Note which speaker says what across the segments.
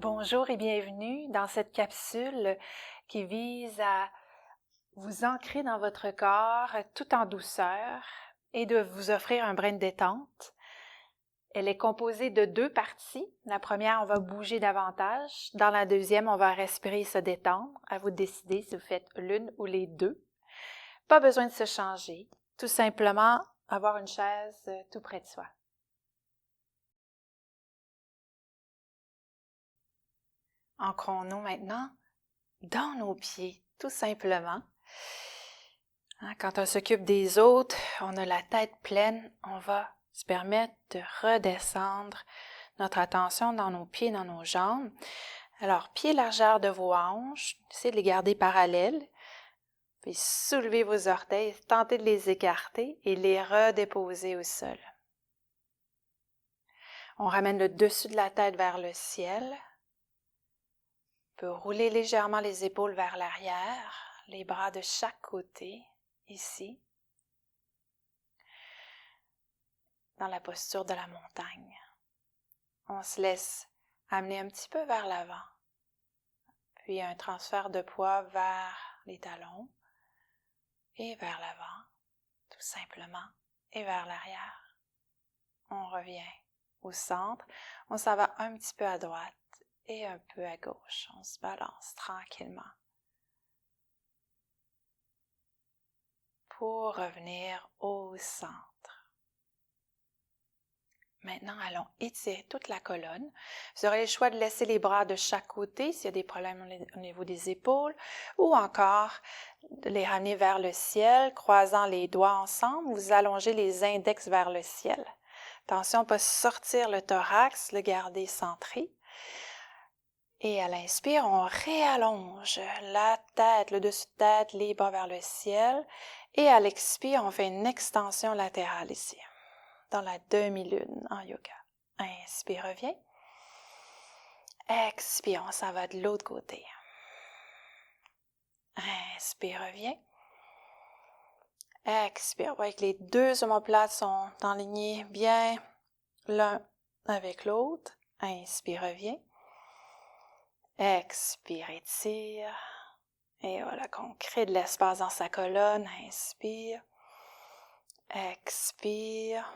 Speaker 1: Bonjour et bienvenue dans cette capsule qui vise à vous ancrer dans votre corps tout en douceur et de vous offrir un brin de détente. Elle est composée de 2 parties. La première, on va bouger davantage. Dans la deuxième, on va respirer et se détendre. À vous de décider si vous faites l'une ou les deux. Pas besoin de se changer. Tout simplement, avoir une chaise tout près de soi. Ancrons-nous maintenant dans nos pieds, tout simplement. Quand on s'occupe des autres, on a la tête pleine, on va se permettre de redescendre notre attention dans nos pieds, dans nos jambes. Alors, pieds largeur de vos hanches, essayez de les garder parallèles, puis soulevez vos orteils, tentez de les écarter et les redéposer au sol. On ramène le dessus de la tête vers le ciel. On peut rouler légèrement les épaules vers l'arrière, les bras de chaque côté, ici, dans la posture de la montagne. On se laisse amener un petit peu vers l'avant, puis un transfert de poids vers les talons et vers l'avant, tout simplement, et vers l'arrière. On revient au centre, on s'en va un petit peu à droite et un peu à gauche. On se balance tranquillement pour revenir au centre. Maintenant, allons étirer toute la colonne. Vous aurez le choix de laisser les bras de chaque côté s'il y a des problèmes au niveau des épaules ou encore de les ramener vers le ciel, croisant les doigts ensemble. Vous allongez les index vers le ciel. Attention à ne pas sortir le thorax, le garder centré. Et à l'inspire, on réallonge la tête, le dessus de tête, les bras vers le ciel. Et à l'expire, on fait une extension latérale ici, dans la demi-lune en yoga. Inspire, reviens. Expire, on s'en va de l'autre côté. Inspire, reviens. Expire, on voit que les deux omoplates sont enlignés bien l'un avec l'autre. Inspire, reviens. Expire, étire. Et voilà qu'on crée de l'espace dans sa colonne. Inspire. Expire.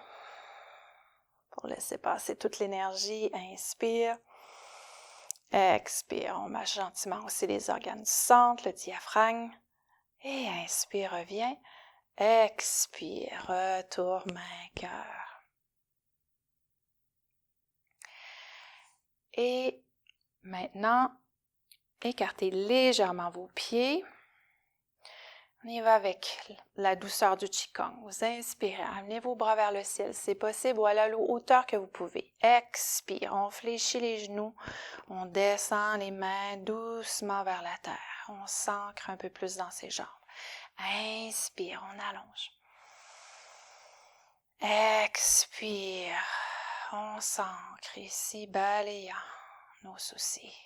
Speaker 1: Pour laisser passer toute l'énergie. Inspire. Expire. On masse gentiment aussi les organes du centre, le diaphragme. Et inspire, reviens. Expire, retour, main, cœur. Et maintenant, écartez légèrement vos pieds. On y va avec la douceur du Qigong. Vous inspirez, amenez vos bras vers le ciel, c'est possible, ou à la hauteur que vous pouvez. Expire, on fléchit les genoux, on descend les mains doucement vers la terre. On s'ancre un peu plus dans ses jambes. Inspire, on allonge. Expire, on s'ancre ici, balayant nos soucis.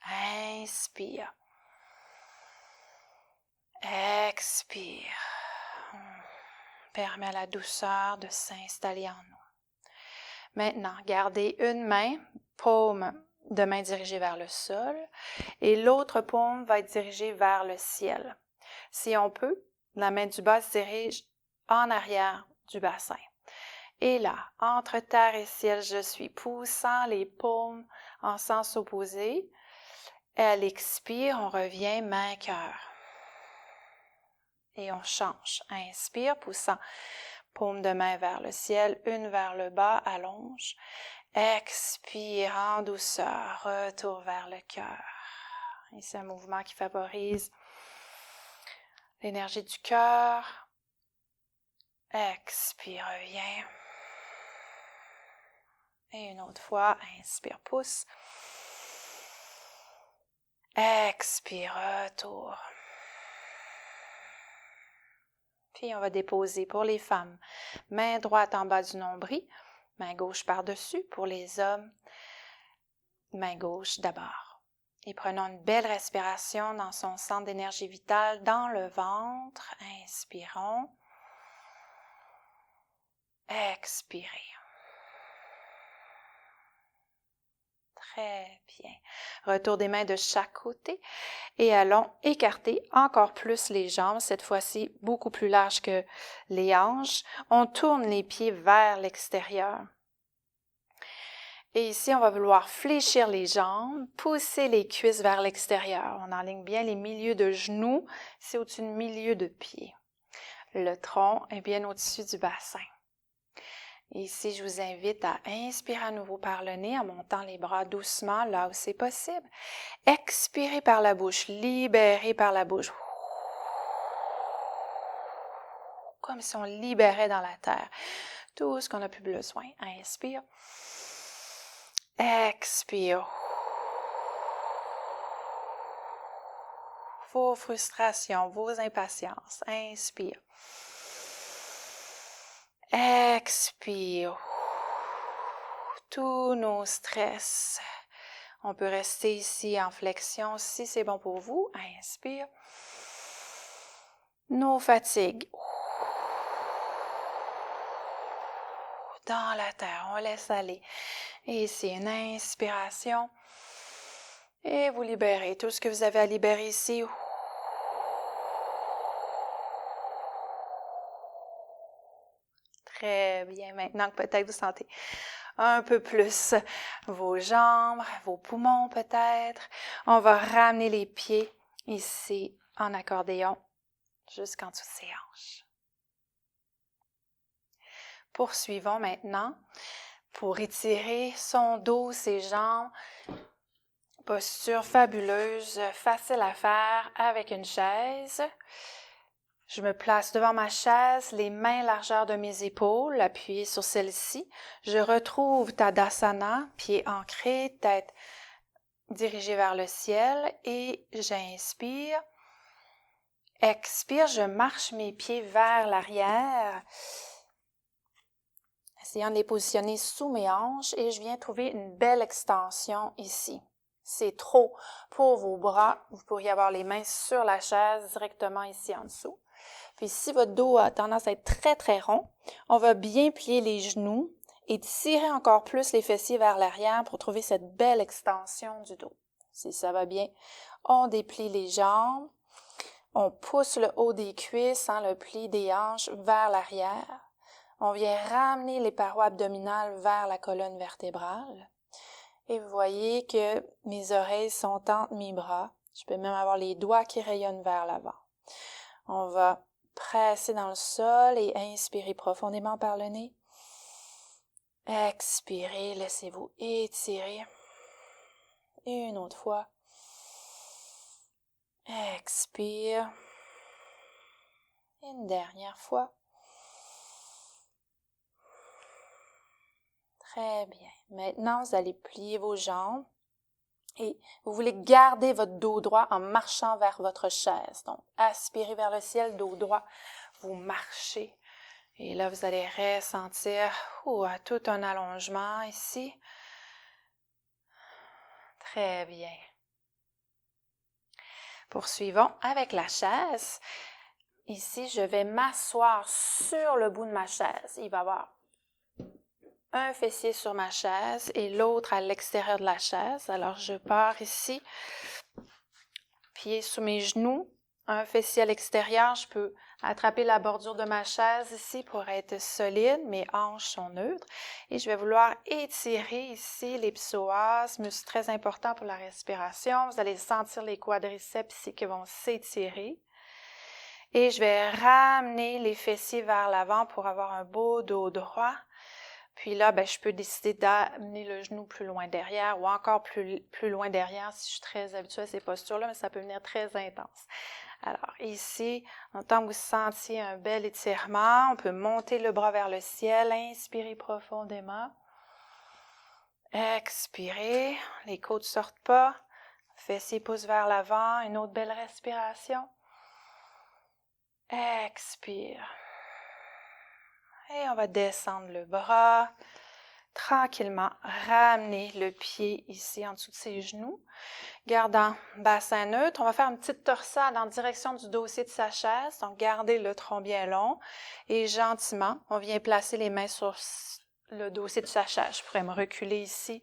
Speaker 1: Inspire. Expire. On permet à la douceur de s'installer en nous. Maintenant, gardez une main, paume de main dirigée vers le sol, et l'autre paume va être dirigée vers le ciel. Si on peut, la main du bas se dirige en arrière du bassin. Et là, entre terre et ciel, je suis, poussant les paumes en sens opposé. À l'expire, on revient main-cœur. Et on change. Inspire, poussant paume de main vers le ciel, une vers le bas, allonge. Expire en douceur, retour vers le cœur. Et c'est un mouvement qui favorise l'énergie du cœur. Expire, reviens. Et une autre fois, inspire, pousse. Expire, retour. Puis on va déposer pour les femmes, main droite en bas du nombril, main gauche par-dessus. Pour les hommes, main gauche d'abord. Et prenons une belle respiration dans son centre d'énergie vitale, dans le ventre. Inspirons. Expirez. Très bien. Retour des mains de chaque côté et allons écarter encore plus les jambes, cette fois-ci beaucoup plus large que les hanches. On tourne les pieds vers l'extérieur. Et ici, on va vouloir fléchir les jambes, pousser les cuisses vers l'extérieur. On enligne bien les milieux de genoux, c'est au-dessus du milieu de pied. Le tronc est bien au-dessus du bassin. Et ici, je vous invite à inspirer à nouveau par le nez en montant les bras doucement là où c'est possible. Expirez par la bouche, libérez par la bouche. Comme si on libérait dans la terre tout ce qu'on n'a plus besoin. Inspire. Expire. Vos frustrations, vos impatiences. Inspire. Expire. Tous nos stress. On peut rester ici en flexion si c'est bon pour vous. Inspire. Nos fatigues. Dans la terre, on laisse aller. Et ici, une inspiration. Et vous libérez tout ce que vous avez à libérer ici. Très bien. Maintenant que peut-être vous sentez un peu plus vos jambes, vos poumons peut-être, on va ramener les pieds ici en accordéon jusqu'en dessous de ses hanches. Poursuivons maintenant pour étirer son dos, ses jambes. Posture fabuleuse, facile à faire avec une chaise. Je me place devant ma chaise, les mains largeur de mes épaules, appuyées sur celle-ci. Je retrouve Tadasana, pieds ancrés, tête dirigée vers le ciel et j'inspire. Expire, je marche mes pieds vers l'arrière, essayant de les positionner sous mes hanches et je viens trouver une belle extension ici. C'est trop pour vos bras, vous pourriez avoir les mains sur la chaise directement ici en dessous. Puis si votre dos a tendance à être très très rond, on va bien plier les genoux et tirer encore plus les fessiers vers l'arrière pour trouver cette belle extension du dos. Si ça va bien, on déplie les jambes, on pousse le haut des cuisses, le pli des hanches vers l'arrière. On vient ramener les parois abdominales vers la colonne vertébrale. Et vous voyez que mes oreilles sont entre mes bras. Je peux même avoir les doigts qui rayonnent vers l'avant. On va presser dans le sol et inspirer profondément par le nez. Expirez, laissez-vous étirer. Une autre fois. Expire. Une dernière fois. Très bien. Maintenant, vous allez plier vos jambes et vous voulez garder votre dos droit en marchant vers votre chaise. Donc, aspirez vers le ciel, dos droit, vous marchez. Et là, vous allez ressentir tout un allongement ici. Très bien. Poursuivons avec la chaise. Ici, je vais m'asseoir sur le bout de ma chaise. Il va y avoir un fessier sur ma chaise et l'autre à l'extérieur de la chaise. Alors, je pars ici, pieds sous mes genoux, un fessier à l'extérieur. Je peux attraper la bordure de ma chaise ici pour être solide. Mes hanches sont neutres. Et je vais vouloir étirer ici les psoas, muscle très important pour la respiration. Vous allez sentir les quadriceps ici qui vont s'étirer. Et je vais ramener les fessiers vers l'avant pour avoir un beau dos droit. Puis là, je peux décider d'amener le genou plus loin derrière ou encore plus loin derrière si je suis très habituée à ces postures-là, mais ça peut venir très intense. Alors ici, en tant que vous sentiez un bel étirement, on peut monter le bras vers le ciel, inspirez profondément. Expirez, les côtes ne sortent pas, fessiers poussent vers l'avant, une autre belle respiration. Expire. Et on va descendre le bras, tranquillement ramener le pied ici en dessous de ses genoux. Gardant bassin neutre, on va faire une petite torsade en direction du dossier de sa chaise. Donc, gardez le tronc bien long et gentiment, on vient placer les mains sur le dossier de sa chaise. Je pourrais me reculer ici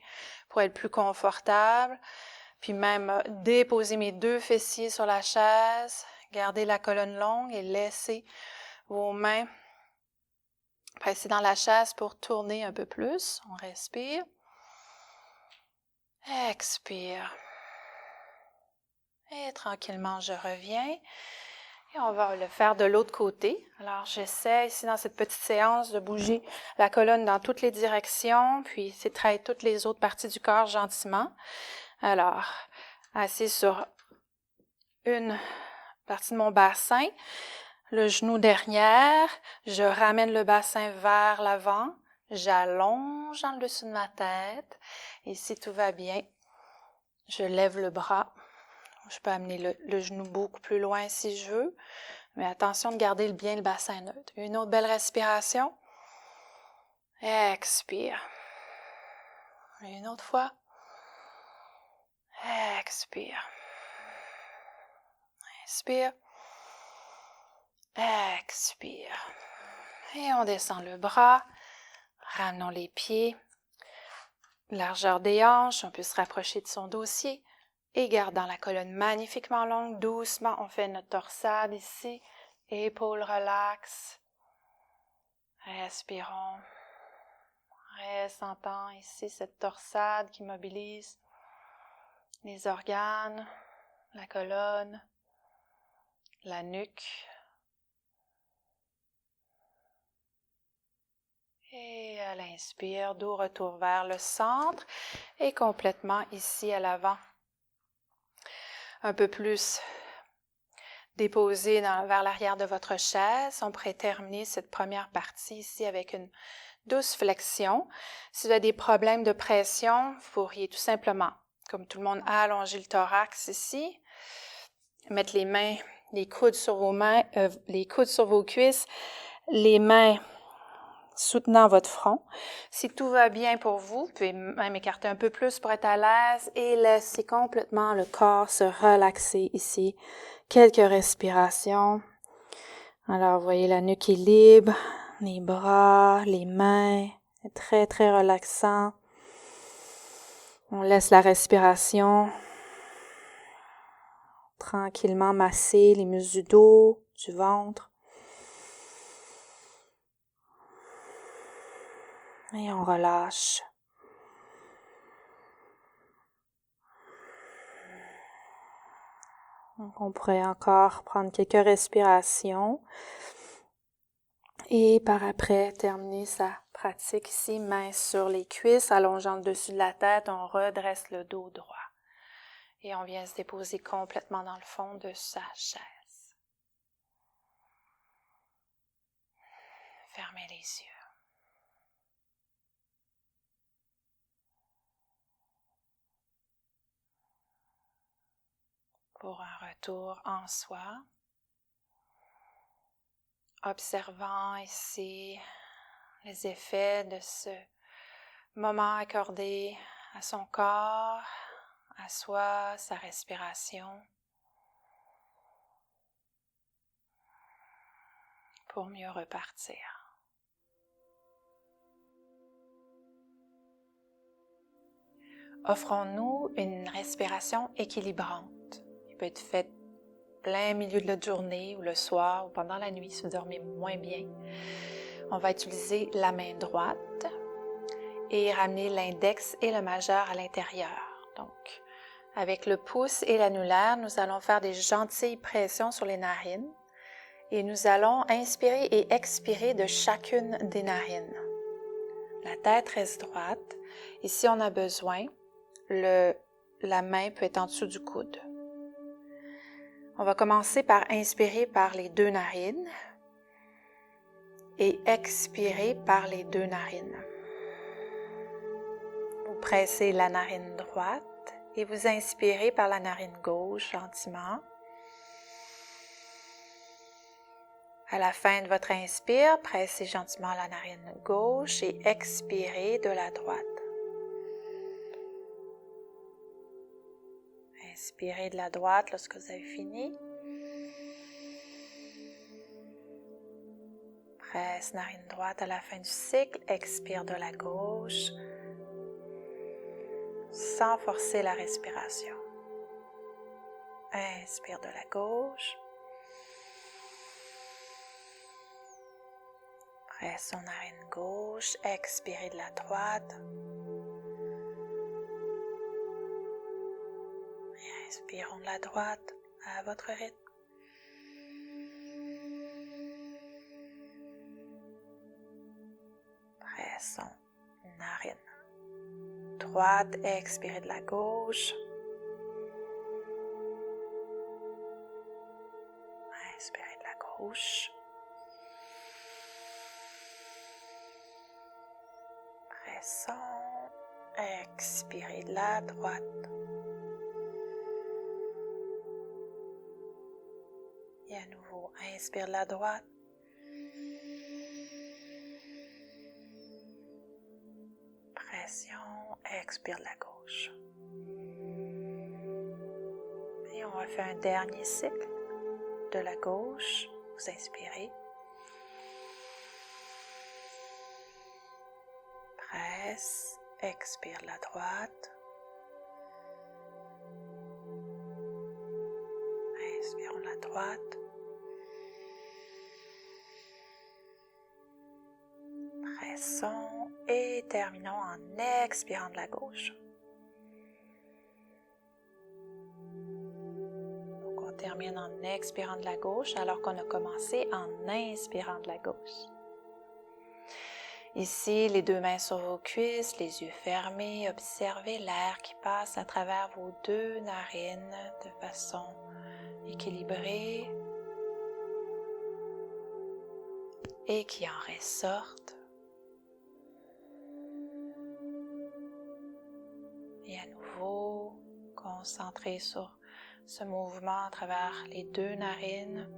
Speaker 1: pour être plus confortable. Puis même déposer mes 2 fessiers sur la chaise, garder la colonne longue et laisser vos mains presser dans la chaise pour tourner un peu plus. On respire. Expire. Et tranquillement, je reviens. Et on va le faire de l'autre côté. Alors, j'essaie ici dans cette petite séance de bouger la colonne dans toutes les directions, puis essayer de travailler toutes les autres parties du corps gentiment. Alors, assis sur une partie de mon bassin, le genou derrière, je ramène le bassin vers l'avant, j'allonge dans le dessus de ma tête, et si tout va bien, je lève le bras. Je peux amener le genou beaucoup plus loin si je veux, mais attention de garder bien le bassin neutre. Une autre belle respiration. Expire. Une autre fois. Expire. Inspire. Expire. Et on descend le bras. Ramenons les pieds. Largeur des hanches, on peut se rapprocher de son dossier. Et gardant la colonne magnifiquement longue, doucement, on fait notre torsade ici. Épaules relaxes. Respirons. Ressentant ici cette torsade qui mobilise les organes, la colonne, la nuque. Et à l'inspire, doux retour vers le centre et complètement ici à l'avant. Un peu plus déposé vers l'arrière de votre chaise. On pourrait terminer cette première partie ici avec une douce flexion. Si vous avez des problèmes de pression, vous pourriez tout simplement, comme tout le monde, allonger le thorax ici, mettre les mains, les coudes sur vos mains, les coudes sur vos cuisses, les mains soutenant votre front. Si tout va bien pour vous, vous pouvez même écarter un peu plus pour être à l'aise et laisser complètement le corps se relaxer ici. Quelques respirations. Alors, vous voyez la nuque est libre, les bras, les mains, très, très relaxant. On laisse la respiration tranquillement masser les muscles du dos, du ventre. Et on relâche. Donc, on pourrait encore prendre quelques respirations et par après terminer sa pratique ici, main sur les cuisses, allongeant le dessus de la tête, on redresse le dos droit et on vient se déposer complètement dans le fond de sa chaise. Fermez les yeux. Pour un retour en soi, observant ici les effets de ce moment accordé à son corps, à soi, sa respiration, pour mieux repartir. Offrons-nous une respiration équilibrante. Il peut être faite plein milieu de la journée ou le soir ou pendant la nuit si vous dormez moins bien. On va utiliser la main droite et ramener l'index et le majeur à l'intérieur. Donc, avec le pouce et l'annulaire, nous allons faire des gentilles pressions sur les narines et nous allons inspirer et expirer de chacune des narines. La tête reste droite et si on a besoin, la main peut être en dessous du coude. On va commencer par inspirer par les 2 narines et expirer par les 2 narines. Vous pressez la narine droite et vous inspirez par la narine gauche gentiment. À la fin de votre inspire, pressez gentiment la narine gauche et expirez de la droite. Inspirez de la droite lorsque vous avez fini. Presse narine droite à la fin du cycle, expire de la gauche. sans forcer la respiration. Inspire de la gauche. Presse son narine gauche. Expirez de la droite. Et inspirons de la droite à votre rythme. Pressons narine droite, expirez de la gauche. Inspirez de la gauche. Pressons. Expirez de la droite. Et à nouveau, inspire de la droite. Pression, expire de la gauche. Et on refait un dernier cycle de la gauche. Vous inspirez. Presse, expire de la droite. Inspirons de la droite. Pressons et terminons en expirant de la gauche. Donc on termine en expirant de la gauche alors qu'on a commencé en inspirant de la gauche. Ici, les deux mains sur vos cuisses, les yeux fermés, observez l'air qui passe à travers vos deux narines de façon équilibrée et qui en ressorte. Et à nouveau, concentrez sur ce mouvement à travers les deux narines.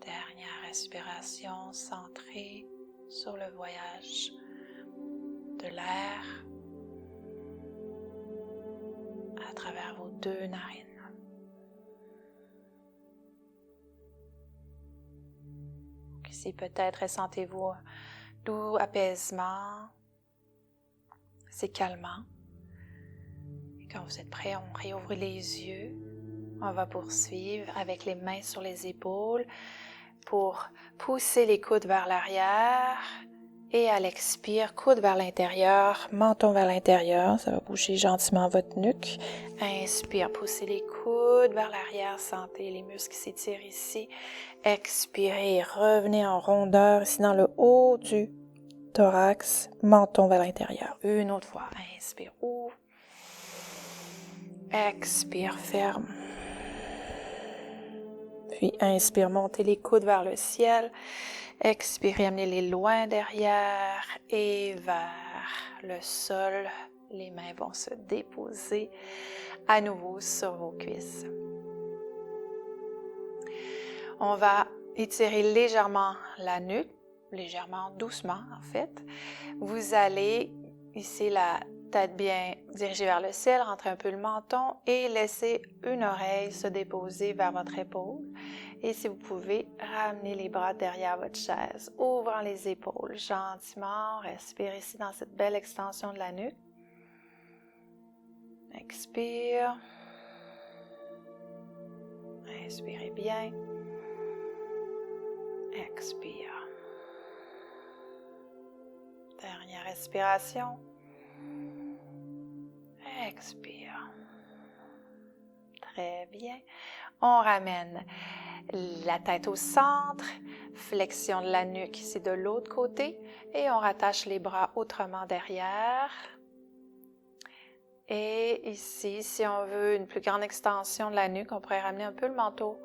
Speaker 1: Dernière respiration centrée sur le voyage de l'air à travers vos deux narines. Donc ici, peut-être ressentez-vous un doux apaisement. C'est calmant. Et quand vous êtes prêts, on réouvre les yeux. On va poursuivre avec les mains sur les épaules pour pousser les coudes vers l'arrière. Et à l'expire, coude vers l'intérieur, menton vers l'intérieur. Ça va bouger gentiment votre nuque. Inspire, poussez les coudes vers l'arrière. Sentez les muscles qui s'étirent ici. Expirez, revenez en rondeur ici dans le haut du thorax. Menton vers l'intérieur. Une autre fois. Inspire, ouvre. Expire, ferme. Puis inspire, montez les coudes vers le ciel. Expirez, amenez-les loin derrière et vers le sol. Les mains vont se déposer à nouveau sur vos cuisses. On va étirer légèrement la nuque, légèrement, doucement en fait. Vous allez, ici la tête bien dirigée vers le ciel, rentrer un peu le menton et laisser une oreille se déposer vers votre épaule. Et si vous pouvez, ramener les bras derrière votre chaise, ouvrant les épaules gentiment. Respire ici dans cette belle extension de la nuque. Expire. Inspirez bien. Expire. Dernière respiration. Expire. Très bien. On ramène la tête au centre, flexion de la nuque ici de l'autre côté et on rattache les bras autrement derrière. Et ici, si on veut une plus grande extension de la nuque, on pourrait ramener un peu le menton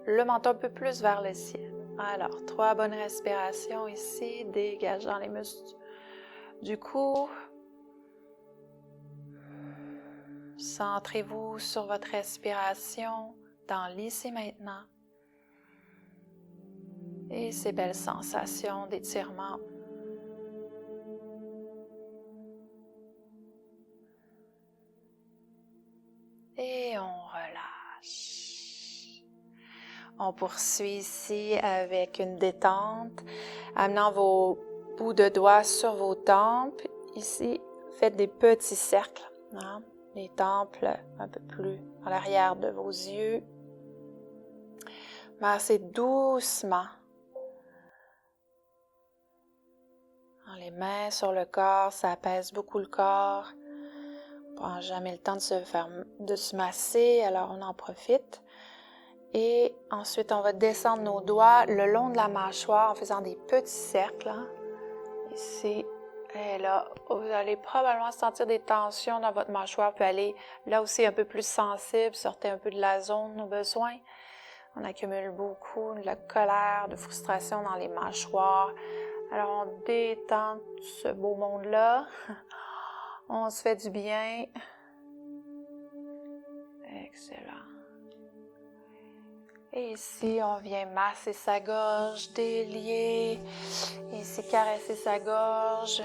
Speaker 1: un peu plus vers le ciel. Alors, 3 bonnes respirations ici, dégageant les muscles du cou. Centrez-vous sur votre respiration dans l'ici maintenant et ces belles sensations d'étirement. Et on relâche. On poursuit ici avec une détente, amenant vos bouts de doigts sur vos tempes. Ici, faites des petits cercles, hein? Les tempes un peu plus à l'arrière de vos yeux. Massez doucement. Les mains sur le corps, ça apaise beaucoup le corps. On prend jamais le temps de se masser, alors on en profite. Et ensuite, on va descendre nos doigts le long de la mâchoire en faisant des petits cercles. Hein? Ici et là, vous allez probablement sentir des tensions dans votre mâchoire, puis aller là aussi un peu plus sensible, sortez un peu de la zone de nos besoins. On accumule beaucoup de colère, de frustration dans les mâchoires. Alors, on détend ce beau monde-là. On se fait du bien. Excellent. Et ici, on vient masser sa gorge, délier. Ici, caresser sa gorge.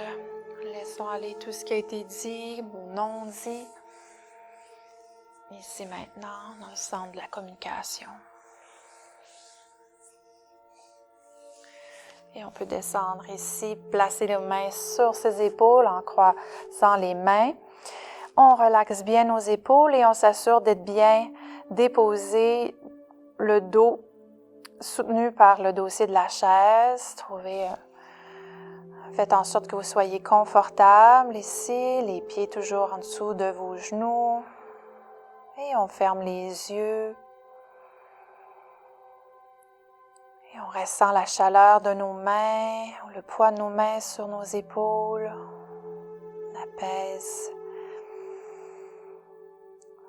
Speaker 1: Laissons aller tout ce qui a été dit, ou non dit. Ici, maintenant, dans le centre de la communication. Et on peut descendre ici, placer les mains sur ses épaules en croisant les mains. On relaxe bien nos épaules et on s'assure d'être bien déposé, le dos soutenu par le dossier de la chaise. Faites en sorte que vous soyez confortable ici, les pieds toujours en dessous de vos genoux. Et on ferme les yeux. Et on ressent la chaleur de nos mains, le poids de nos mains sur nos épaules. On apaise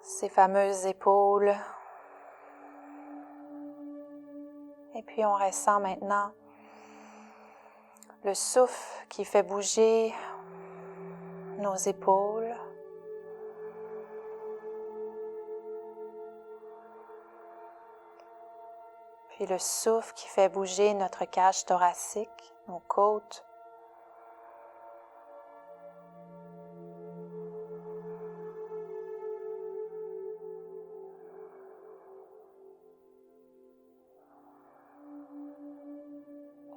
Speaker 1: ces fameuses épaules. Et puis on ressent maintenant le souffle qui fait bouger nos épaules. Puis le souffle qui fait bouger notre cage thoracique, nos côtes.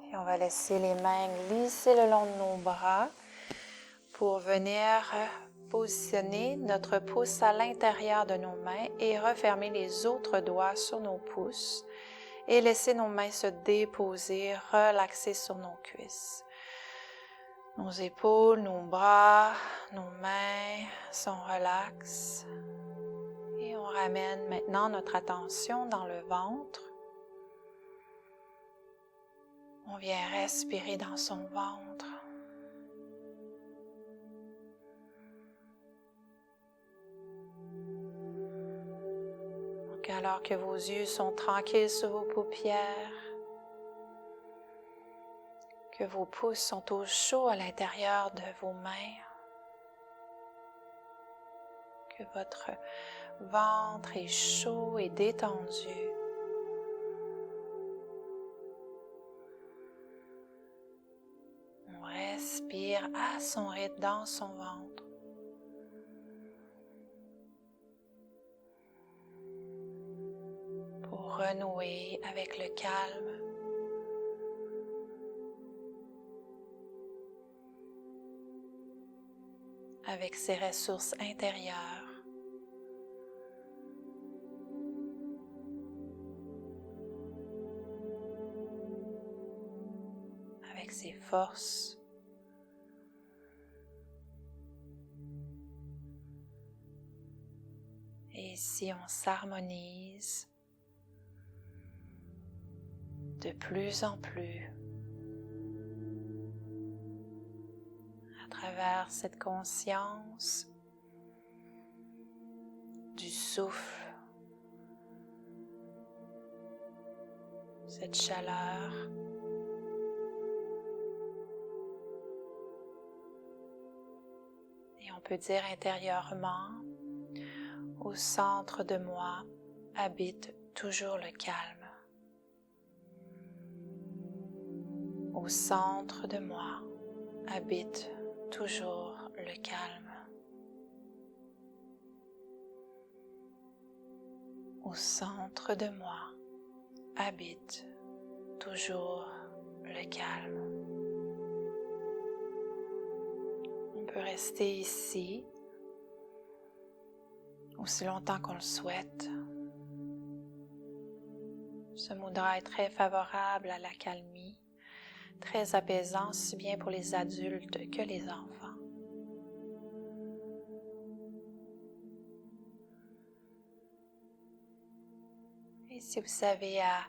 Speaker 1: Et on va laisser les mains glisser le long de nos bras pour venir positionner notre pouce à l'intérieur de nos mains et refermer les autres doigts sur nos pouces. Et laisser nos mains se déposer, relaxer sur nos cuisses. Nos épaules, nos bras, nos mains sont relaxes. Et on ramène maintenant notre attention dans le ventre. On vient respirer dans son ventre. Alors que vos yeux sont tranquilles sur vos paupières, que vos pouces sont au chaud à l'intérieur de vos mains, que votre ventre est chaud et détendu. On respire à son rythme dans son ventre. Renouer avec le calme. Avec ses ressources intérieures. Avec ses forces. Et si on s'harmonise de plus en plus à travers cette conscience du souffle, cette chaleur, et on peut dire intérieurement, au centre de moi habite toujours le calme. Au centre de moi habite toujours le calme. Au centre de moi habite toujours le calme. On peut rester ici aussi longtemps qu'on le souhaite. Ce mudra est très favorable à l'accalmie, très apaisant aussi bien pour les adultes que les enfants. Et si vous avez à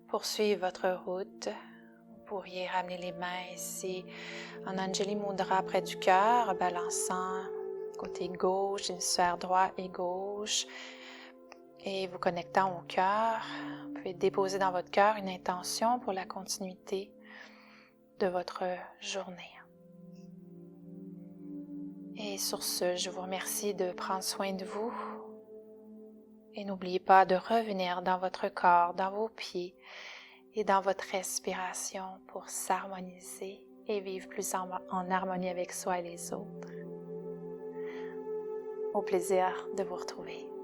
Speaker 1: poursuivre votre route, vous pourriez ramener les mains ici en Anjali Mudra près du cœur, balançant côté gauche, hémisphère droit et gauche, et vous connectant au cœur. Vous pouvez déposer dans votre cœur une intention pour la continuité de votre journée. Et sur ce, je vous remercie de prendre soin de vous. Et n'oubliez pas de revenir dans votre corps, dans vos pieds et dans votre respiration pour s'harmoniser et vivre plus en harmonie avec soi et les autres. Au plaisir de vous retrouver.